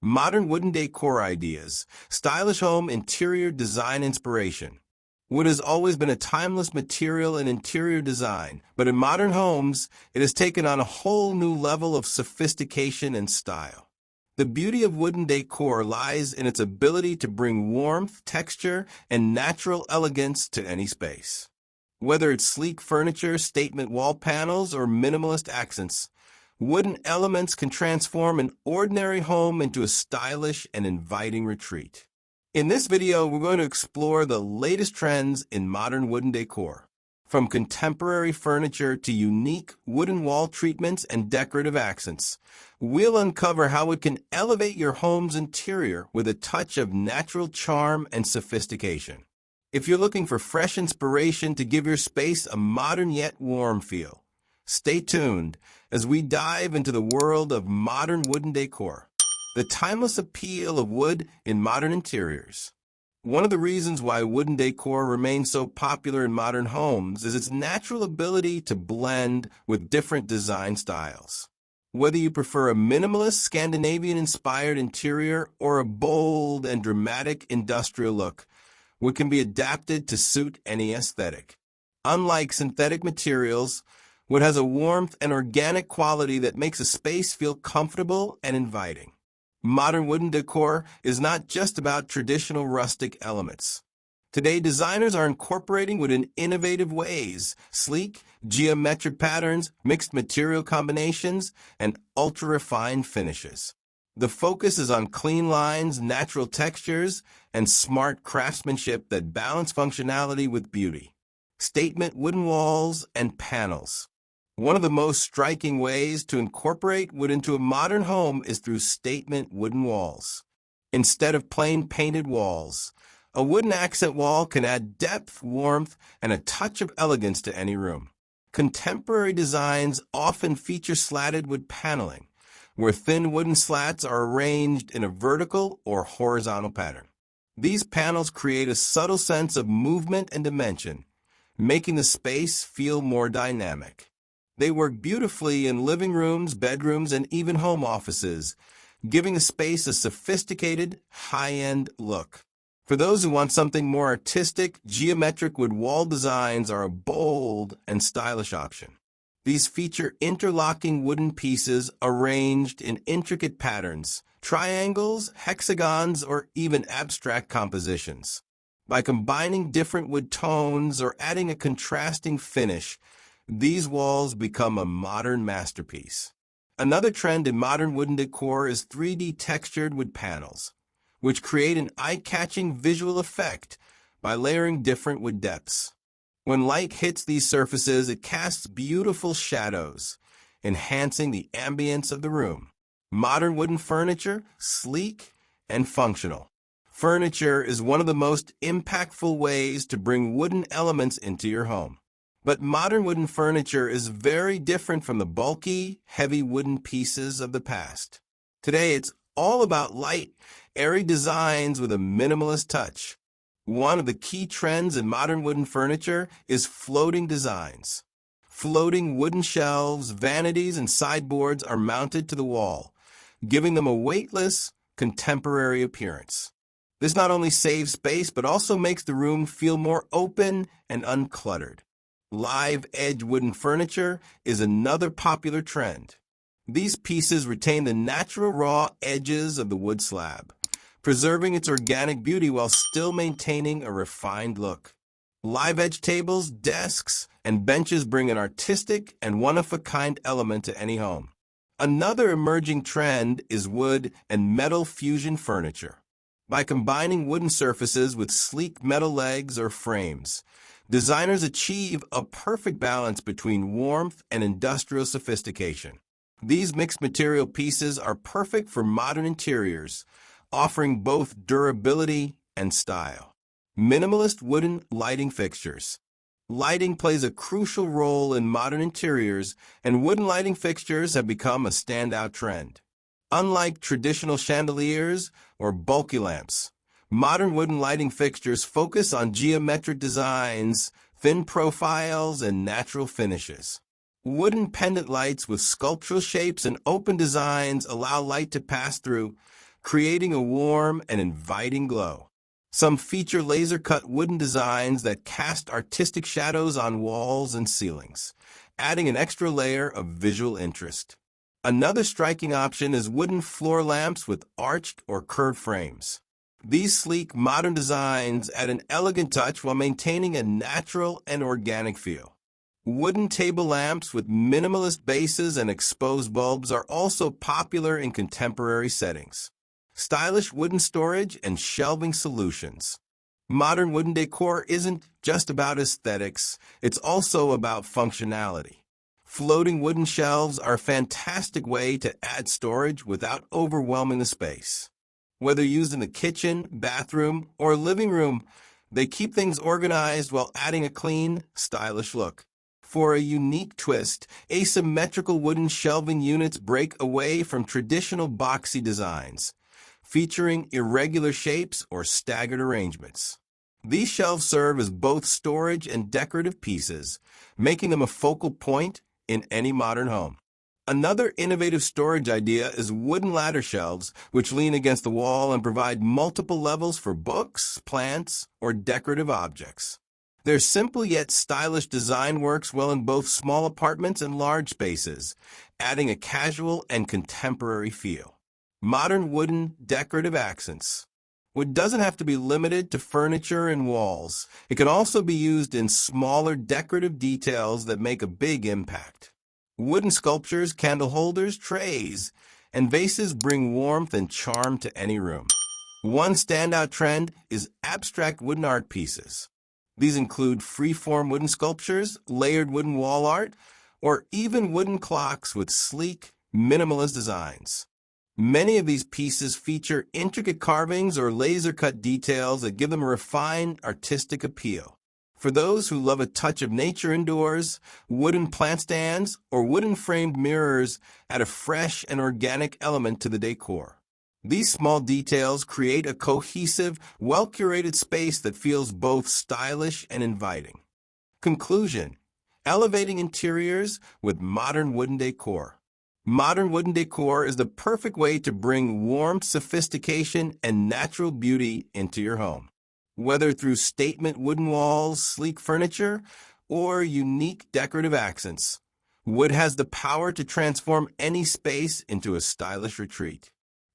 Modern wooden decor ideas, stylish home interior design inspiration. Wood has always been a timeless material in interior design, but in modern homes, it has taken on a whole new level of sophistication and style. The beauty of wooden decor lies in its ability to bring warmth, texture, and natural elegance to any space. Whether it's sleek furniture, statement wall panels, or minimalist accents, wooden elements can transform an ordinary home into a stylish and inviting retreat. In this video, we're going to explore the latest trends in modern wooden decor. From contemporary furniture to unique wooden wall treatments and decorative accents, we'll uncover how it can elevate your home's interior with a touch of natural charm and sophistication. If you're looking for fresh inspiration to give your space a modern yet warm feel, stay tuned as we dive into the world of modern wooden decor. The timeless appeal of wood in modern interiors. One of the reasons why wooden decor remains so popular in modern homes is its natural ability to blend with different design styles. Whether you prefer a minimalist Scandinavian-inspired interior or a bold and dramatic industrial look, wood can be adapted to suit any aesthetic. Unlike synthetic materials, wood has a warmth and organic quality that makes a space feel comfortable and inviting. Modern wooden decor is not just about traditional rustic elements. Today, designers are incorporating wood in innovative ways: sleek, geometric patterns, mixed material combinations, and ultra-refined finishes. The focus is on clean lines, natural textures, and smart craftsmanship that balance functionality with beauty. Statement wooden walls and panels. One of the most striking ways to incorporate wood into a modern home is through statement wooden walls. Instead of plain painted walls, a wooden accent wall can add depth, warmth, and a touch of elegance to any room. Contemporary designs often feature slatted wood paneling, where thin wooden slats are arranged in a vertical or horizontal pattern. These panels create a subtle sense of movement and dimension, making the space feel more dynamic. They work beautifully in living rooms, bedrooms, and even home offices, giving the space a sophisticated, high-end look. For those who want something more artistic, geometric wood wall designs are a bold and stylish option. These feature interlocking wooden pieces arranged in intricate patterns, triangles, hexagons, or even abstract compositions. By combining different wood tones or adding a contrasting finish, these walls become a modern masterpiece. Another trend in modern wooden decor is 3D textured wood panels, which create an eye-catching visual effect by layering different wood depths. When light hits these surfaces, it casts beautiful shadows, enhancing the ambience of the room. Modern wooden furniture, sleek and functional. Furniture is one of the most impactful ways to bring wooden elements into your home. But modern wooden furniture is very different from the bulky, heavy wooden pieces of the past. Today, it's all about light, airy designs with a minimalist touch. One of the key trends in modern wooden furniture is floating designs. Floating wooden shelves, vanities, and sideboards are mounted to the wall, giving them a weightless, contemporary appearance. This not only saves space, but also makes the room feel more open and uncluttered. Live edge wooden furniture is another popular trend. These pieces retain the natural raw edges of the wood slab, preserving its organic beauty while still maintaining a refined look. Live edge tables, desks, and benches bring an artistic and one-of-a-kind element to any home. Another emerging trend is wood and metal fusion furniture. By combining wooden surfaces with sleek metal legs or frames, designers achieve a perfect balance between warmth and industrial sophistication. These mixed material pieces are perfect for modern interiors, offering both durability and style. Minimalist wooden lighting fixtures. Lighting plays a crucial role in modern interiors, and wooden lighting fixtures have become a standout trend. Unlike traditional chandeliers or bulky lamps, modern wooden lighting fixtures focus on geometric designs, thin profiles, and natural finishes. Wooden pendant lights with sculptural shapes and open designs allow light to pass through, creating a warm and inviting glow. Some feature laser-cut wooden designs that cast artistic shadows on walls and ceilings, adding an extra layer of visual interest. Another striking option is wooden floor lamps with arched or curved frames. These sleek, modern designs add an elegant touch while maintaining a natural and organic feel. Wooden table lamps with minimalist bases and exposed bulbs are also popular in contemporary settings. Stylish wooden storage and shelving solutions. Modern wooden decor isn't just about aesthetics, it's also about functionality. Floating wooden shelves are a fantastic way to add storage without overwhelming the space. Whether used in the kitchen, bathroom, or living room, they keep things organized while adding a clean, stylish look. For a unique twist, asymmetrical wooden shelving units break away from traditional boxy designs, featuring irregular shapes or staggered arrangements. These shelves serve as both storage and decorative pieces, making them a focal point in any modern home. Another innovative storage idea is wooden ladder shelves, which lean against the wall and provide multiple levels for books, plants, or decorative objects. Their simple yet stylish design works well in both small apartments and large spaces, adding a casual and contemporary feel. Modern wooden decorative accents. Wood doesn't have to be limited to furniture and walls. It can also be used in smaller decorative details that make a big impact. Wooden sculptures, candle holders, trays, and vases bring warmth and charm to any room. One standout trend is abstract wooden art pieces. These include free-form wooden sculptures, layered wooden wall art, or even wooden clocks with sleek, minimalist designs. Many of these pieces feature intricate carvings or laser-cut details that give them a refined, artistic appeal. For those who love a touch of nature indoors, wooden plant stands or wooden framed mirrors add a fresh and organic element to the decor. These small details create a cohesive, well-curated space that feels both stylish and inviting. Conclusion: elevating interiors with modern wooden decor. Modern wooden decor is the perfect way to bring warmth, sophistication, and natural beauty into your home. Whether through statement wooden walls, sleek furniture, or unique decorative accents, wood has the power to transform any space into a stylish retreat.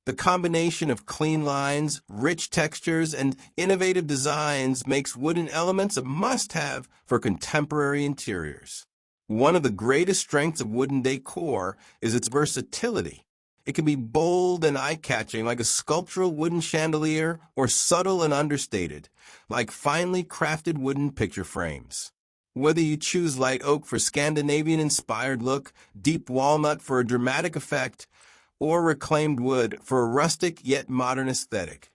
The combination of clean lines, rich textures, and innovative designs makes wooden elements a must-have for contemporary interiors. One of the greatest strengths of wooden decor is its versatility. It can be bold and eye-catching like a sculptural wooden chandelier or subtle and understated, like finely crafted wooden picture frames. Whether you choose light oak for Scandinavian-inspired look, deep walnut for a dramatic effect, or reclaimed wood for a rustic yet modern aesthetic,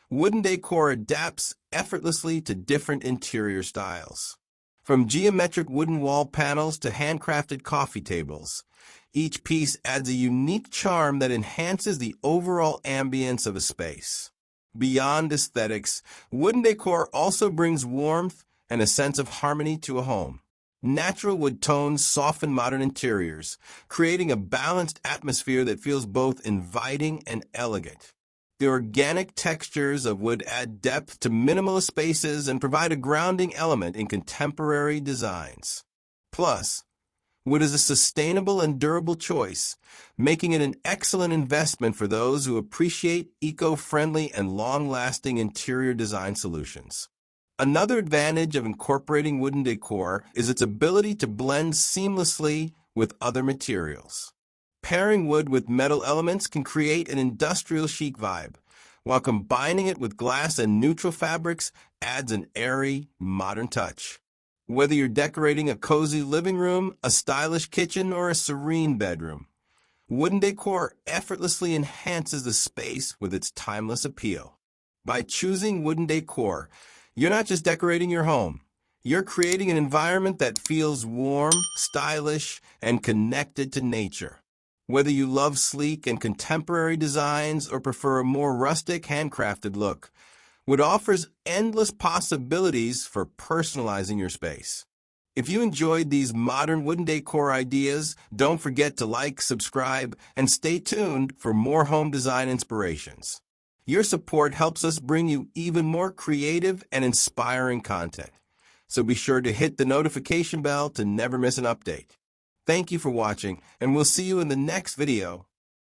wooden decor adapts effortlessly to different interior styles. From geometric wooden wall panels to handcrafted coffee tables, each piece adds a unique charm that enhances the overall ambience of a space. Beyond aesthetics, wooden decor also brings warmth and a sense of harmony to a home. Natural wood tones soften modern interiors, creating a balanced atmosphere that feels both inviting and elegant. The organic textures of wood add depth to minimalist spaces and provide a grounding element in contemporary designs. Plus, wood is a sustainable and durable choice, making it an excellent investment for those who appreciate eco-friendly and long-lasting interior design solutions. Another advantage of incorporating wooden decor is its ability to blend seamlessly with other materials. Pairing wood with metal elements can create an industrial chic vibe, while combining it with glass and neutral fabrics adds an airy, modern touch. Whether you're decorating a cozy living room, a stylish kitchen, or a serene bedroom, wooden decor effortlessly enhances the space with its timeless appeal. By choosing wooden decor, you're not just decorating your home. You're creating an environment that feels warm, stylish, and connected to nature. Whether you love sleek and contemporary designs or prefer a more rustic, handcrafted look, wood offers endless possibilities for personalizing your space. If you enjoyed these modern wooden decor ideas, don't forget to like, subscribe, and stay tuned for more home design inspirations. Your support helps us bring you even more creative and inspiring content. So be sure to hit the notification bell to never miss an update. Thank you for watching, and we'll see you in the next video.